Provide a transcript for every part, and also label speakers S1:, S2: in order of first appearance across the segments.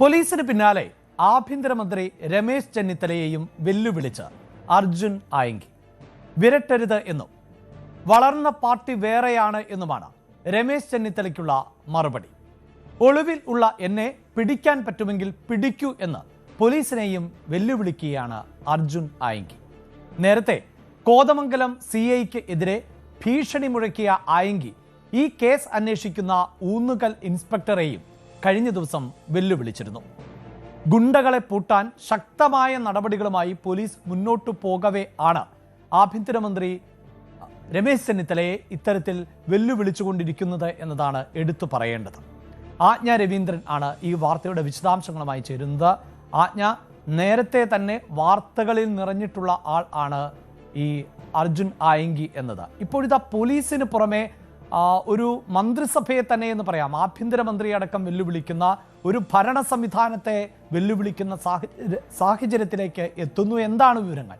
S1: പോലീസിന് പിന്നാലെ ആഭ്യന്തരമന്ത്രി രമേശ് ചെന്നിത്തലയെയും വെല്ലുവിളിച്ച് അർജുൻ ആയങ്കി. വിരട്ടരുത് എന്നും വളർന്ന പാർട്ടി വേറെയാണ് എന്നുമാണ് രമേശ് ചെന്നിത്തലയ്ക്കുള്ള മറുപടി. ഒളിവിൽ ഉള്ള എന്നെ പിടിക്കാൻ പറ്റുമെങ്കിൽ പിടിക്കൂ എന്ന് പോലീസിനെയും വെല്ലുവിളിക്കുകയാണ് അർജുൻ ആയങ്കി. നേരത്തെ കോതമംഗലം CIക്ക് എതിരെ ഭീഷണി മുഴക്കിയ ആയങ്കി ഈ കേസ് അന്വേഷിക്കുന്ന ഊന്നുകൽ ഇൻസ്പെക്ടറെയും കഴിഞ്ഞ ദിവസം വെല്ലുവിളിച്ചിരുന്നു. ഗുണ്ടകളെ പൂട്ടാൻ ശക്തമായ നടപടികളുമായി പോലീസ് മുന്നോട്ടു പോകവേ ആണ് ആഭ്യന്തരമന്ത്രി രമേശ് ചെന്നിത്തലയെ ഇത്തരത്തിൽ വെല്ലുവിളിച്ചുകൊണ്ടിരിക്കുന്നത് എന്നതാണ് എടുത്തു പറയേണ്ടത്. ആജ്ഞ രവീന്ദ്രൻ ആണ് ഈ വാർത്തയുടെ വിശദാംശങ്ങളുമായി ചേരുന്നത്. ആജ്ഞ, നേരത്തെ തന്നെ വാർത്തകളിൽ നിറഞ്ഞിട്ടുള്ള ആൾ ആണ് ഈ അർജുൻ ആയങ്കി എന്നത്. ഇപ്പോഴിതാ പോലീസിന് പുറമെ ഒരു മന്ത്രിസഭയെ തന്നെ എന്ന് പറയാം, ആഭ്യന്തരമന്ത്രി അടക്കം വെല്ലുവിളിക്കുന്ന ഒരു ഭരണ സംവിധാനത്തെ വെല്ലുവിളിക്കുന്ന സാഹചര്യത്തിലേക്ക് എത്തുന്നു. എന്താണ് വിവരങ്ങൾ?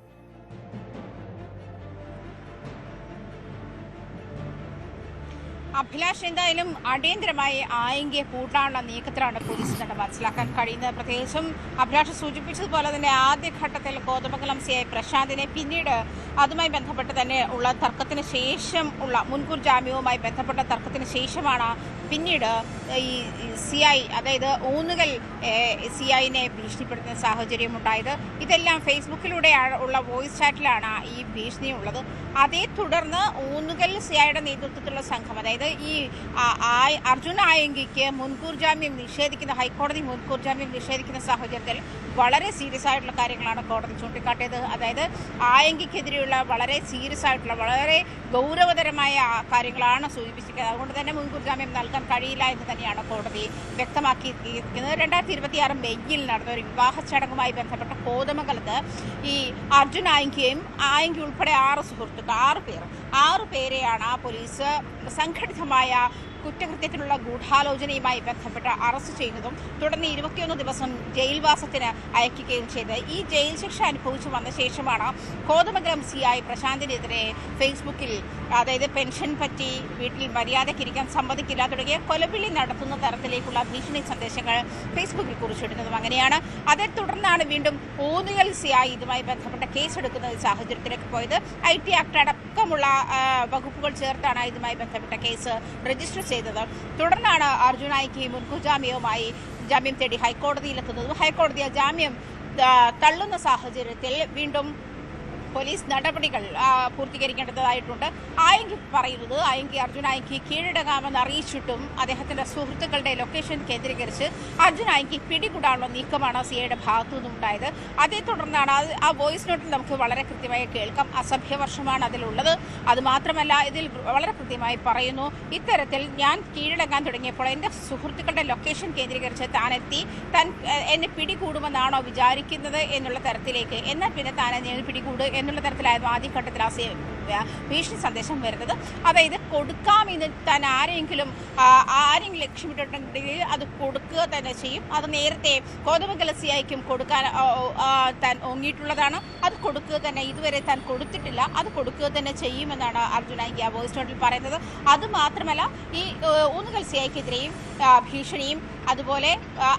S2: അഭിലാഷ്, എന്തായാലും അടിയന്തരമായി ആയങ്കിയെ പൂട്ടാനുള്ള നീക്കത്തിലാണ് പോലീസ് തന്നെ മനസ്സിലാക്കാൻ കഴിയുന്നത്. പ്രത്യേകിച്ചും അഭിലാഷ് സൂചിപ്പിച്ചതുപോലെ തന്നെ ആദ്യഘട്ടത്തിൽ കോതമംഗലം CI പ്രശാന്തിനെ, പിന്നീട് അതുമായി ബന്ധപ്പെട്ട് തന്നെ ഉള്ള തർക്കത്തിന് ശേഷം ഉള്ള മുൻകൂർ ജാമ്യവുമായി ബന്ധപ്പെട്ട തർക്കത്തിന് ശേഷമാണ് പിന്നീട് ഈ CI, അതായത് ഊന്നുകൽ CIനെ ഭീഷണിപ്പെടുത്തുന്ന സാഹചര്യം ഉണ്ടായത്. ഇതെല്ലാം ഫേസ്ബുക്കിലൂടെ ഉള്ള വോയിസ് ചാറ്റിലാണ് ഈ ഭീഷണി ഉള്ളത്. അതേ തുടർന്ന് ഊന്നുകൽ CIയുടെ നേതൃത്വത്തിലുള്ള സംഘം, അതായത് ഈ അർജുൻ ആയങ്കിക്ക് മുൻകൂർ ജാമ്യം നിഷേധിക്കുന്ന, ഹൈക്കോടതി മുൻകൂർ ജാമ്യം നിഷേധിക്കുന്ന സാഹചര്യത്തിൽ വളരെ സീരിയസ് ആയിട്ടുള്ള കാര്യങ്ങളാണ് കോടതി ചൂണ്ടിക്കാട്ടിയത്. അതായത് ആയങ്കിക്കെതിരെയുള്ള വളരെ സീരിയസ് ആയിട്ടുള്ള, വളരെ ഗൗരവതരമായ കാര്യങ്ങളാണ് സൂചിപ്പിച്ചിരിക്കുന്നത്. അതുകൊണ്ട് തന്നെ മുൻകൂർ ജാമ്യം നൽകാൻ കഴിയില്ല എന്ന് തന്നെയാണ് കോടതി വ്യക്തമാക്കിയിരിക്കുന്നത്. 2026 മെയ്യിൽ നടന്ന ഒരു വിവാഹ ചടങ്ങുമായി ബന്ധപ്പെട്ട കോതമംഗലത്ത് ഈ അർജുൻ ആയങ്കിയും ആയങ്കി ഉൾപ്പെടെ 6 പേരെയാണ് പോലീസ് സംഘടിതമായ കുറ്റകൃത്യത്തിലുള്ള ഗൂഢാലോചനയുമായി ബന്ധപ്പെട്ട് അറസ്റ്റ് ചെയ്യുന്നതും തുടർന്ന് 21 ദിവസം ജയിൽവാസത്തിന് അയക്കുകയും ചെയ്ത് ഈ ജയിൽ ശിക്ഷ അനുഭവിച്ചു വന്ന ശേഷമാണ് കോതമംഗലം CI പ്രശാന്തിനെതിരെ ഫേസ്ബുക്കിൽ, അതായത് പെൻഷൻ പറ്റി, വീട്ടിൽ മര്യാദയ്ക്കിരിക്കാൻ സമ്മതിക്കില്ല തുടങ്ങിയ കൊലവിളി നടത്തുന്ന തരത്തിലേക്കുള്ള ഭീഷണി സന്ദേശങ്ങൾ ഫേസ്ബുക്കിൽ കുറിച്ചിടുന്നതും അങ്ങനെയാണ്. അതേ തുടർന്നാണ് വീണ്ടും ഊന്നുകൽ CI ഇതുമായി ബന്ധപ്പെട്ട കേസെടുക്കുന്ന സാഹചര്യത്തിലേക്ക് പോയത്. IT ആക്ട് അടക്കമുള്ള വകുപ്പുകൾ ചേർത്താണ് ഇതുമായി ബന്ധപ്പെട്ട കേസ് രജിസ്റ്റർ ചെയ്തത്. തുടർന്നാണ് അർജുൻ ആയങ്കി മുൻകൂർ ജാമ്യം തേടി ഹൈക്കോടതിയിലെത്തുന്നതും ഹൈക്കോടതി ജാമ്യം തള്ളുന്ന സാഹചര്യത്തിൽ വീണ്ടും പോലീസ് നടപടികൾ പൂർത്തീകരിക്കേണ്ടതായിട്ടുണ്ട്. ആയങ്കി പറയുന്നത്, അർജുൻ ആയങ്കി കീഴടങ്ങാമെന്ന് അറിയിച്ചിട്ടും അദ്ദേഹത്തിന്റെ സുഹൃത്തുക്കളുടെ ലൊക്കേഷൻ കേന്ദ്രീകരിച്ച് അർജുൻ ആയങ്കി പിടികൂടാനുള്ള നീക്കമാണ് CIയുടെ ഭാഗത്തു നിന്നും ഉണ്ടായത്. അതേ തുടർന്നാണ് ആ വോയിസ് നോട്ടിൽ നമുക്ക് വളരെ കൃത്യമായി കേൾക്കാം. അസഭ്യവർഷമാണ് അതിലുള്ളത്. അതുമാത്രമല്ല, ഇതിൽ വളരെ കൃത്യമായി പറയുന്നു, ഇത്തരത്തിൽ ഞാൻ കീഴടങ്ങാൻ തുടങ്ങിയപ്പോൾ എൻ്റെ സുഹൃത്തുക്കളുടെ ലൊക്കേഷൻ കേന്ദ്രീകരിച്ച് താൻ എന്നെ പിടികൂടുമെന്നാണോ വിചാരിക്കുന്നത് എന്നുള്ള തരത്തിലേക്ക്, എന്നാൽ പിന്നെ താൻ എന്നെ പിടികൂട് എന്നുള്ള തരത്തിലായിരുന്നു ആദ്യഘട്ടത്തിൽ ഭീഷണി സന്ദേശം വരുന്നത്. അതായത് കൊടുക്കാമെന്ന് താൻ ആരെങ്കിലും ലക്ഷ്യമിട്ടിട്ടുണ്ടെങ്കിൽ അത് കൊടുക്കുക തന്നെ ചെയ്യും. അത് നേരത്തെ കോതമംഗലം CIക്കും കൊടുക്കാൻ താൻ ഓങ്ങിയിട്ടുള്ളതാണ്. അത് കൊടുക്കുക തന്നെ, ഇതുവരെ താൻ കൊടുത്തിട്ടില്ല, അത് കൊടുക്കുക തന്നെ ചെയ്യുമെന്നാണ് അർജുൻ ആയങ്കി ആ വോയിസ് നോട്ടിൽ പറയുന്നത്. അതുമാത്രമല്ല, ഈ ഊന്നുകൽ CIക്കെതിരെയും ഭീഷണിയും അതുപോലെ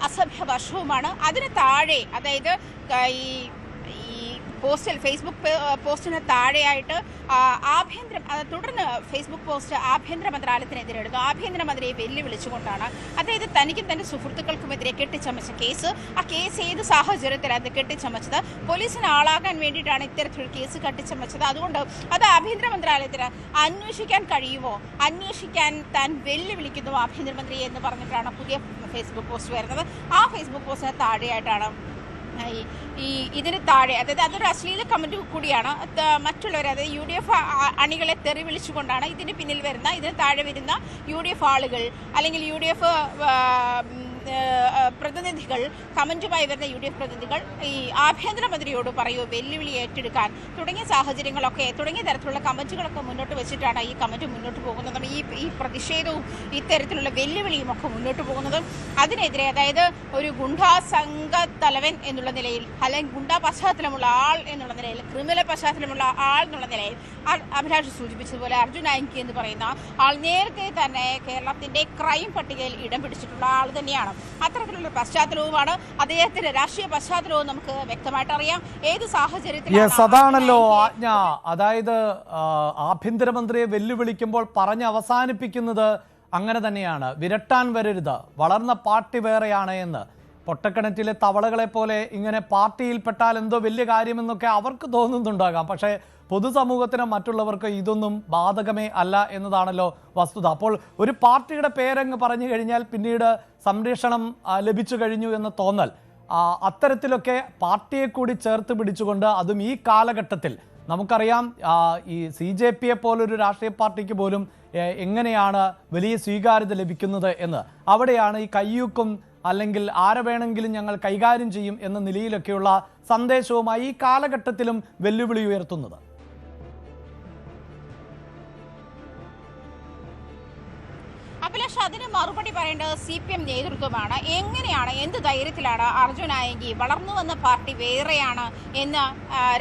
S2: അസഭ്യവർഷവുമാണ്. അതിന് താഴെ, അതായത് ഈ ഫേസ്ബുക്ക് പോസ്റ്റിന് താഴെയായിട്ട് തുടർന്ന് ഫേസ്ബുക്ക് പോസ്റ്റ് ആഭ്യന്തര മന്ത്രാലയത്തിനെതിരെ എടുത്തു. ആഭ്യന്തരമന്ത്രിയെ വെല്ലുവിളിച്ചുകൊണ്ടാണ്, അതായത് തനിക്കും തന്റെ സുഹൃത്തുക്കൾക്കുമെതിരെ കെട്ടിച്ചമച്ച കേസ്, ആ കേസ് ഏത് സാഹചര്യത്തിലാണ് അത് കെട്ടിച്ചമച്ചത്, പോലീസിന് ആളാകാൻ വേണ്ടിയിട്ടാണ് ഇത്തരത്തിലുള്ള കേസ് കെട്ടിച്ചമച്ചത്, അതുകൊണ്ട് അത് ആഭ്യന്തര മന്ത്രാലയത്തിന് അന്വേഷിക്കാൻ കഴിയുമോ, അന്വേഷിക്കാൻ താൻ വെല്ലുവിളിക്കുന്നു ആഭ്യന്തരമന്ത്രിയെ എന്ന് പറഞ്ഞിട്ടാണ് പുതിയ ഫേസ്ബുക്ക് പോസ്റ്റ് വരുന്നത്. ആ ഫേസ്ബുക്ക് പോസ്റ്റിന് താഴെയായിട്ടാണ് ഇതിന് താഴെ, അതായത് അതൊരു അശ്ലീല കമന്റ് കൂടിയാണ്, മറ്റുള്ളവർ, അതായത് UDF അണികളെ തെറി വിളിച്ചുകൊണ്ടാണ് ഇതിന് പിന്നിൽ വരുന്ന, ഇതിന് താഴെ വരുന്ന UDF ആളുകൾ അല്ലെങ്കിൽ UDF പ്രതിനിധികൾ, കമന്റുമായി വരുന്ന UDF പ്രതിനിധികൾ ഈ ആഭ്യന്തരമന്ത്രിയോട് പറയൂ വെല്ലുവിളി ഏറ്റെടുക്കാൻ തുടങ്ങിയ സാഹചര്യങ്ങളൊക്കെ, തുടങ്ങിയ തരത്തിലുള്ള കമന്റുകളൊക്കെ മുന്നോട്ട് വെച്ചിട്ടാണ് ഈ കമന്റ് മുന്നോട്ട് പോകുന്നതും ഈ പ്രതിഷേധവും ഇത്തരത്തിലുള്ള വെല്ലുവിളിയും ഒക്കെ മുന്നോട്ട് പോകുന്നതും. അതിനെതിരെ, അതായത് ഒരു ഗുണ്ടാ സംഘ തലവൻ എന്നുള്ള നിലയിൽ, അല്ലെങ്കിൽ ഗുണ്ടാ പശ്ചാത്തലമുള്ള ആൾ എന്നുള്ള നിലയിൽ, ക്രിമിനൽ പശ്ചാത്തലമുള്ള ആൾ എന്നുള്ള നിലയിൽ അഭിലാഷ് സൂചിപ്പിച്ചതുപോലെ അർജുൻ ആയങ്കി എന്ന് പറയുന്ന ആൾ നേരത്തെ തന്നെ കേരളത്തിന്റെ ക്രൈം പട്ടികയിൽ ഇടം പിടിച്ചിട്ടുള്ള ആൾ തന്നെയാണ്. അത്തരത്തിലുള്ള പശ്ചാത്തലവും പശ്ചാത്തലവുമാണ്, അദ്ദേഹത്തിന്റെ രാഷ്ട്രീയ പശ്ചാത്തലവും നമുക്ക് വ്യക്തമായിട്ട് അറിയാം. ഏത് സാഹചര്യത്തിലാണ്
S1: അതാണല്ലോ ആജ്ഞ. അതായത് ആഭ്യന്തരമന്ത്രിയെ വെല്ലുവിളിക്കുമ്പോൾ പറഞ്ഞ് അവസാനിപ്പിക്കുന്നത് അങ്ങനെ തന്നെയാണ്, വിരട്ടാൻ വരരുത്, വളർന്ന പാർട്ടി വേറെയാണ് എന്ന്. പൊട്ടക്കിണറ്റിലെ തവളകളെ പോലെ ഇങ്ങനെ പാർട്ടിയിൽപ്പെട്ടാൽ എന്തോ വലിയ കാര്യമെന്നൊക്കെ അവർക്ക് തോന്നുന്നുണ്ടാകാം. പക്ഷേ പൊതുസമൂഹത്തിനും മറ്റുള്ളവർക്ക് ഇതൊന്നും ബാധകമേ അല്ല എന്നതാണല്ലോ വസ്തുത. അപ്പോൾ ഒരു പാർട്ടിയുടെ പേരങ്ങ് പറഞ്ഞു കഴിഞ്ഞാൽ പിന്നീട് സംരക്ഷണം ലഭിച്ചു കഴിഞ്ഞു എന്ന തോന്നൽ, അത്തരത്തിലൊക്കെ പാർട്ടിയെ കൂടി ചേർത്ത് പിടിച്ചുകൊണ്ട്, അതും ഈ കാലഘട്ടത്തിൽ നമുക്കറിയാം ഈ CJP പോലൊരു രാഷ്ട്രീയ പാർട്ടിക്ക് പോലും എങ്ങനെയാണ് വലിയ സ്വീകാര്യത ലഭിക്കുന്നത് എന്ന്. അവിടെയാണ് ഈ കയ്യൂക്കും അല്ലെങ്കിൽ ആരെ വേണമെങ്കിലും ഞങ്ങൾ കൈകാര്യം ചെയ്യും എന്ന നിലയിലൊക്കെയുള്ള സന്ദേശവുമായി ഈ കാലഘട്ടത്തിലും വെല്ലുവിളി ഉയർത്തുന്നത്.
S2: അഭിലാഷ്, അതിന് മറുപടി പറയേണ്ടത് CPM നേതൃത്വമാണ്. എങ്ങനെയാണ്, എന്ത് ധൈര്യത്തിലാണ് അർജുൻ ആയങ്കി വളർന്നു വന്ന പാർട്ടി വേറെയാണ് എന്ന്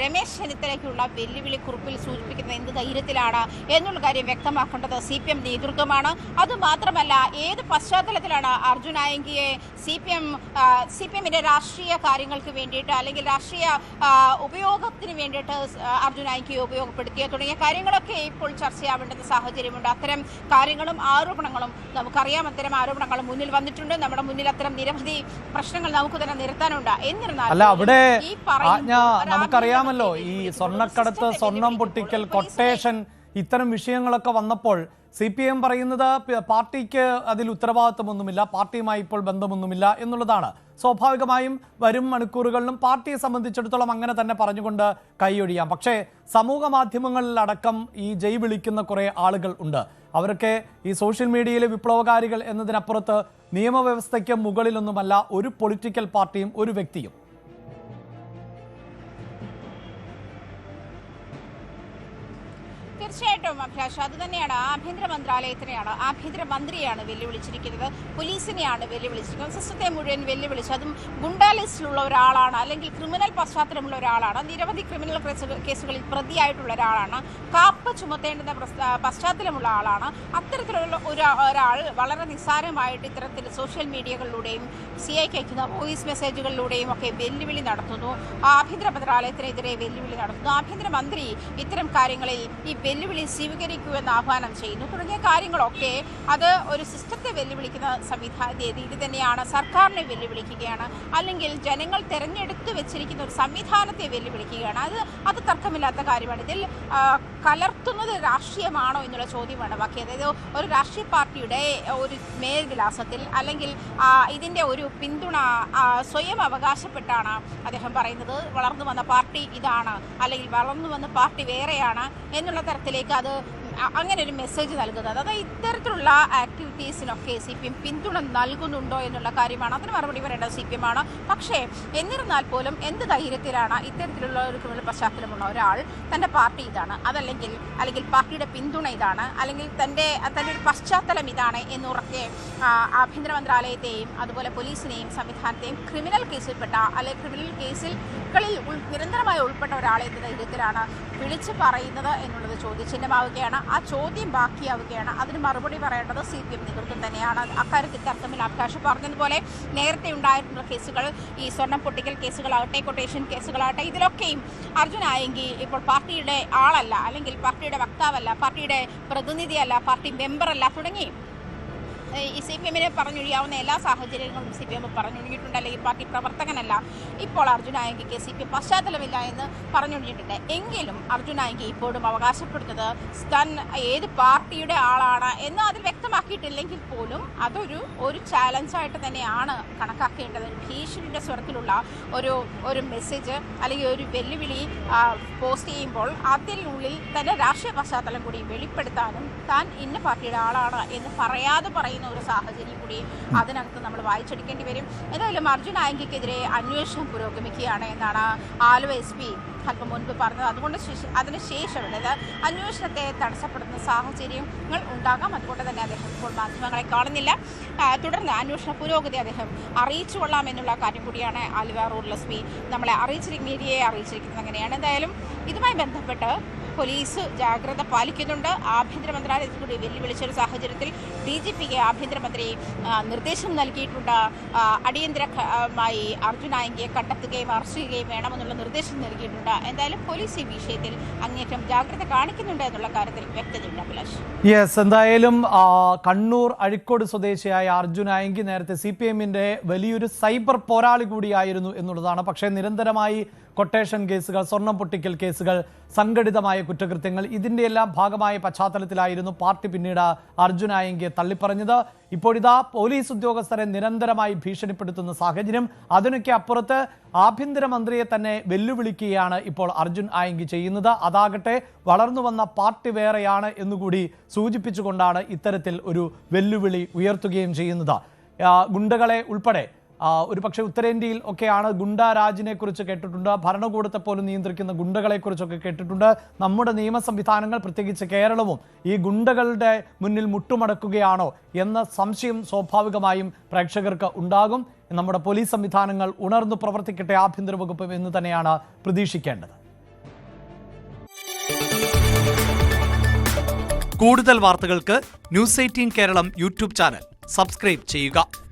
S2: രമേശ് ചെന്നിത്തലയ്ക്കുള്ള വെല്ലുവിളി കുറിപ്പിൽ സൂചിപ്പിക്കുന്നത് എന്ത് ധൈര്യത്തിലാണ് എന്നുള്ള കാര്യം വ്യക്തമാക്കേണ്ടത് CPM നേതൃത്വമാണ്. അതുമാത്രമല്ല, ഏത് പശ്ചാത്തലത്തിലാണ് അർജുൻ ആയങ്കിയെ CPMന്റെ രാഷ്ട്രീയ കാര്യങ്ങൾക്ക് വേണ്ടിയിട്ട് അല്ലെങ്കിൽ രാഷ്ട്രീയ ഉപയോഗത്തിന് വേണ്ടിയിട്ട് അർജുൻ ആയങ്കിയെ ഉപയോഗപ്പെടുത്തിയ തുടങ്ങിയ കാര്യങ്ങളൊക്കെ ഇപ്പോൾ ചർച്ചയാവേണ്ടുന്ന സാഹചര്യമുണ്ട്. അത്തരം കാര്യങ്ങളും ആരോപണങ്ങളും നമുക്കറിയാം. അത്തരം ആരോപണങ്ങൾ മുന്നിൽ വന്നിട്ടുണ്ട്. നമ്മുടെ മുന്നിൽ അത്തരം നിരവധി പ്രശ്നങ്ങൾ നമുക്ക് തന്നെ നിരത്താനുണ്ട്. എന്നിരുന്നാലും
S1: അവിടെ നമുക്കറിയാമല്ലോ, ഈ സ്വർണ്ണക്കടത്ത്, സ്വർണം പൊട്ടിക്കൽ, കൊട്ടേഷൻ, ഇത്തരം വിഷയങ്ങളൊക്കെ വന്നപ്പോൾ CPM പറയുന്നത് പാർട്ടിക്ക് അതിൽ ഉത്തരവാദിത്വമൊന്നുമില്ല, പാർട്ടിയുമായി ഇപ്പോൾ ബന്ധമൊന്നുമില്ല എന്നുള്ളതാണ്. സ്വാഭാവികമായും വരും മണിക്കൂറുകളിലും പാർട്ടിയെ സംബന്ധിച്ചിടത്തോളം അങ്ങനെ തന്നെ പറഞ്ഞുകൊണ്ട് കൈയൊഴിയാം. പക്ഷേ സമൂഹ മാധ്യമങ്ങളിലടക്കം ഈ ജയ് വിളിക്കുന്ന കുറേ ആളുകൾ ഉണ്ട്. അവരൊക്കെ ഈ സോഷ്യൽ മീഡിയയിലെ വിപ്ലവകാരികൾ എന്നതിനപ്പുറത്ത് നിയമവ്യവസ്ഥയ്ക്ക് മുകളിലൊന്നുമല്ല ഒരു പൊളിറ്റിക്കൽ പാർട്ടിയും ഒരു വ്യക്തിയും.
S2: തീർച്ചയായിട്ടും അഭിലാഷ്, അത് തന്നെയാണ്. ആഭ്യന്തര മന്ത്രാലയത്തിനെയാണ്, ആഭ്യന്തരമന്ത്രിയാണ് വെല്ലുവിളിച്ചിരിക്കുന്നത്, പോലീസിനെയാണ് വെല്ലുവിളിച്ചിരിക്കുന്നത്, സിസ്റ്റത്തെ മുഴുവൻ വെല്ലുവിളിച്ചു. അതും ഗുണ്ടാ ലിസ്റ്റിലുള്ള ഒരാളാണ്, അല്ലെങ്കിൽ ക്രിമിനൽ പശ്ചാത്തലമുള്ള ഒരാളാണ്, നിരവധി ക്രിമിനൽ കേസുകളിൽ പ്രതിയായിട്ടുള്ള ഒരാളാണ്, കാപ്പ് ചുമത്തേണ്ടുന്ന പശ്ചാത്തലമുള്ള ആളാണ്. അത്തരത്തിലുള്ള ഒരാൾ വളരെ നിസ്സാരമായിട്ട് ഇത്തരത്തിൽ സോഷ്യൽ മീഡിയകളിലൂടെയും CIക്ക് അയക്കുന്ന വോയിസ് മെസ്സേജുകളിലൂടെയും ഒക്കെ വെല്ലുവിളി നടത്തുന്നു, ആഭ്യന്തര മന്ത്രാലയത്തിനെതിരെ വെല്ലുവിളി നടത്തുന്നു, ആഭ്യന്തരമന്ത്രി ഇത്തരം കാര്യങ്ങളിൽ ഈ വെല്ലുവിളി സ്വീകരിക്കൂ എന്ന് ആഹ്വാനം ചെയ്യുന്നു തുടങ്ങിയ കാര്യങ്ങളൊക്കെ അത് ഒരു സിസ്റ്റത്തെ വെല്ലുവിളിക്കുന്ന രീതി തന്നെയാണ്. സർക്കാരിനെ വെല്ലുവിളിക്കുകയാണ്, അല്ലെങ്കിൽ ജനങ്ങൾ തെരഞ്ഞെടുത്ത് വെച്ചിരിക്കുന്ന ഒരു സംവിധാനത്തെ വെല്ലുവിളിക്കുകയാണ്. അത് തർക്കമില്ലാത്ത കാര്യമാണ്. ഇതിൽ കലർത്തുന്നത് രാഷ്ട്രീയമാണോ എന്നുള്ള ചോദ്യമാണ് ബാക്കി. അതായത് ഒരു രാഷ്ട്രീയ പാർട്ടിയുടെ ഒരു മേൽവിലാസത്തിൽ അല്ലെങ്കിൽ ഇതിൻ്റെ ഒരു പിന്തുണ സ്വയം അവകാശപ്പെട്ടാണ് അദ്ദേഹം പറയുന്നത് വളർന്നു വന്ന പാർട്ടി ഇതാണ്, അല്ലെങ്കിൽ വളർന്നു വന്ന പാർട്ടി വേറെയാണ് എന്നുള്ള തരത്തിലേക്ക് അത് അങ്ങനെ ഒരു മെസ്സേജ് നൽകുന്നത്. അതായത് ഇത്തരത്തിലുള്ള ആക്ടിവിറ്റീസിനൊക്കെ CPM പിന്തുണ നൽകുന്നുണ്ടോ എന്നുള്ള കാര്യമാണ്. അതിന് മറുപടി പറയേണ്ടത് CPM ആണ്. പക്ഷേ എന്നിരുന്നാൽ പോലും എന്ത് ധൈര്യത്തിലാണ് ഇത്തരത്തിലുള്ള ഒരു ക്രിമിനൽ പശ്ചാത്തലമുള്ള ഒരാൾ തൻ്റെ പാർട്ടി ഇതാണ്, അല്ലെങ്കിൽ പാർട്ടിയുടെ പിന്തുണ ഇതാണ്, അല്ലെങ്കിൽ തൻ്റെ ഒരു പശ്ചാത്തലം ഇതാണ് എന്നുറക്കെ ആഭ്യന്തര മന്ത്രാലയത്തെയും അതുപോലെ പോലീസിനെയും സംവിധാനത്തെയും ക്രിമിനൽ കേസിൽപ്പെട്ട അല്ലെങ്കിൽ ക്രിമിനൽ കേസുകളിൽ നിരന്തരമായി ഉൾപ്പെട്ട ഒരാളെ എന്ത് ധൈര്യത്തിലാണ് വിളിച്ച് പറയുന്നത് എന്നുള്ളത് ചോദ്യചിഹ്നമാവുകയാണ്. ആ ചോദ്യം ബാക്കിയാവുകയാണ്. അതിന് മറുപടി പറയേണ്ടത് CPM നേതൃത്വം തന്നെയാണ്. അക്കാര്യത്തിൽ തർക്കമില്ല. അഭിലാഷ് പറഞ്ഞതുപോലെ നേരത്തെ ഉണ്ടായിട്ടുള്ള കേസുകൾ, ഈ സ്വർണ്ണം പൊട്ടിക്കൽ കേസുകളാവട്ടെ, കൊട്ടേഷൻ കേസുകളാവട്ടെ, ഇതിലൊക്കെയും അർജുൻ ആയങ്കി ഇപ്പോൾ പാർട്ടിയുടെ ആളല്ല, അല്ലെങ്കിൽ പാർട്ടിയുടെ വക്താവല്ല, പാർട്ടിയുടെ പ്രതിനിധിയല്ല, പാർട്ടി മെമ്പറല്ല തുടങ്ങി ഈ CPMനെ പറഞ്ഞൊഴിയാവുന്ന എല്ലാ സാഹചര്യങ്ങളും CPM പറഞ്ഞൊഴിഞ്ഞിട്ടുണ്ട്. അല്ലെങ്കിൽ പാർട്ടി പ്രവർത്തകനല്ല. ഇപ്പോൾ അർജുൻ ആയങ്കിക്ക് CPM പശ്ചാത്തലമില്ല എന്ന് പറഞ്ഞൊഴിഞ്ഞിട്ടുണ്ട്. എങ്കിലും അർജുൻ ആയങ്കി ഇപ്പോഴും അവകാശപ്പെടുന്നത് താൻ ഏത് പാർട്ടിയുടെ ആളാണ് എന്ന് അതിൽ വ്യക്തമാക്കിയിട്ടില്ലെങ്കിൽ പോലും അതൊരു ചാലഞ്ചായിട്ട് തന്നെയാണ് കണക്കാക്കേണ്ടത്. ഭീഷണിയുടെ സ്വരത്തിലുള്ള ഒരു മെസ്സേജ് അല്ലെങ്കിൽ ഒരു വെല്ലുവിളി പോസ്റ്റ് ചെയ്യുമ്പോൾ അതിനുള്ളിൽ തൻ്റെ രാഷ്ട്രീയ പശ്ചാത്തലം കൂടി വെളിപ്പെടുത്താനും താൻ ഇന്ന പാർട്ടിയുടെ ആളാണ് എന്ന് പറയാതെ പറയുന്ന ഒരു സാഹചര്യം കൂടി അതിനകത്ത് നമ്മൾ വായിച്ചെടുക്കേണ്ടി വരും. എന്തായാലും അർജുൻ ആയങ്കിക്കെതിരെ അന്വേഷണം പുരോഗമിക്കുകയാണ് എന്നാണ് ആലുവ SP അല്പം മുൻപ് പറഞ്ഞത്. അതുകൊണ്ട് അതിനുശേഷം അതായത് അന്വേഷണത്തെ തടസ്സപ്പെടുന്ന സാഹചര്യങ്ങൾ ഉണ്ടാകാം. അതുകൊണ്ട് തന്നെ അദ്ദേഹം ഇപ്പോൾ മാധ്യമങ്ങളെ കാണുന്നില്ല. തുടർന്ന് അന്വേഷണ പുരോഗതി അദ്ദേഹം അറിയിച്ചു കൊള്ളാമെന്നുള്ള കാര്യം കൂടിയാണ് ആലുവ റൂറൽ SP നമ്മളെ മീഡിയയെ അറിയിച്ചിരിക്കുന്നത്. അങ്ങനെയാണ്. എന്തായാലും ഇതുമായി ബന്ധപ്പെട്ട് പോലീസ് ജാഗ്രത പാലിക്കുന്നുണ്ട്. ആഭ്യന്തര മന്ത്രാലയത്തിൽ കൂടി വെല്ലുവിളിച്ചൊരു സാഹചര്യത്തിൽ DGPക്ക് ആഭ്യന്തരമന്ത്രി നിർദ്ദേശം നൽകിയിട്ടുണ്ട്. അടിയന്തരമായി അർജുൻ ആയങ്കിയെ കണ്ടെത്തുകയും അറസ്റ്റ് ചെയ്യുകയും വേണമെന്നുള്ള നിർദ്ദേശം നൽകിയിട്ടുണ്ട്. എന്തായാലും പോലീസ് ഈ വിഷയത്തിൽ അങ്ങേറ്റം ജാഗ്രത കാണിക്കുന്നുണ്ട് എന്നുള്ള കാര്യത്തിൽ വ്യക്തതയുണ്ട്. അഭിലാഷ്,
S1: യെസ്, എന്തായാലും കണ്ണൂർ അഴിക്കോട് സ്വദേശിയായ അർജുൻ ആയങ്കി നേരത്തെ CPM-ന്റെ വലിയൊരു സൈബർ പോരാളി കൂടിയായിരുന്നു എന്നുള്ളതാണ്. പക്ഷേ നിരന്തരമായി കൊട്ടേഷൻ കേസുകൾ, സ്വർണം പൊട്ടിക്കൽ കേസുകൾ, സംഘടിതമായ കുറ്റകൃത്യങ്ങൾ, ഇതിൻ്റെ എല്ലാം ഭാഗമായ പശ്ചാത്തലത്തിലായിരുന്നു പാർട്ടി പിന്നീട് അർജുൻ ആയങ്കിയെ തള്ളിപ്പറഞ്ഞത്. ഇപ്പോഴിതാ പോലീസ് ഉദ്യോഗസ്ഥരെ നിരന്തരമായി ഭീഷണിപ്പെടുത്തുന്ന സാഹചര്യം. അതിനൊക്കെ അപ്പുറത്ത് ആഭ്യന്തരമന്ത്രിയെ തന്നെ വെല്ലുവിളിക്കുകയാണ് ഇപ്പോൾ അർജുൻ ആയങ്കി ചെയ്യുന്നത്. അതാകട്ടെ വളർന്നു വന്ന പാർട്ടി വേറെയാണ് എന്നുകൂടി സൂചിപ്പിച്ചുകൊണ്ടാണ് ഇത്തരത്തിൽ ഒരു വെല്ലുവിളി ഉയർത്തുകയും ചെയ്യുന്നത്. ഗുണ്ടകളെ ഉൾപ്പെടെ ഒരുപക്ഷെ ഉത്തരേന്ത്യയിൽ ഒക്കെയാണ് ഗുണ്ടാരാജിനെ കുറിച്ച് കേട്ടിട്ടുണ്ട്, ഭരണകൂടത്തെ പോലും നിയന്ത്രിക്കുന്ന ഗുണ്ടകളെ കുറിച്ചൊക്കെ കേട്ടിട്ടുണ്ട്. നമ്മുടെ നിയമ സംവിധാനങ്ങൾ, പ്രത്യേകിച്ച് കേരളവും ഈ ഗുണ്ടകളുടെ മുന്നിൽ മുട്ടുമടക്കുകയാണോ എന്ന സംശയം സ്വാഭാവികമായും പ്രേക്ഷകർക്ക് ഉണ്ടാകും. നമ്മുടെ പോലീസ് സംവിധാനങ്ങൾ ഉണർന്നു പ്രവർത്തിക്കട്ടെ, ആഭ്യന്തര വകുപ്പ് എന്ന് തന്നെയാണ് പ്രതീക്ഷിക്കേണ്ടത്.
S3: കൂടുതൽ വാർത്തകൾക്ക് News 18 Keralam YouTube channel subscribe ചെയ്യുക.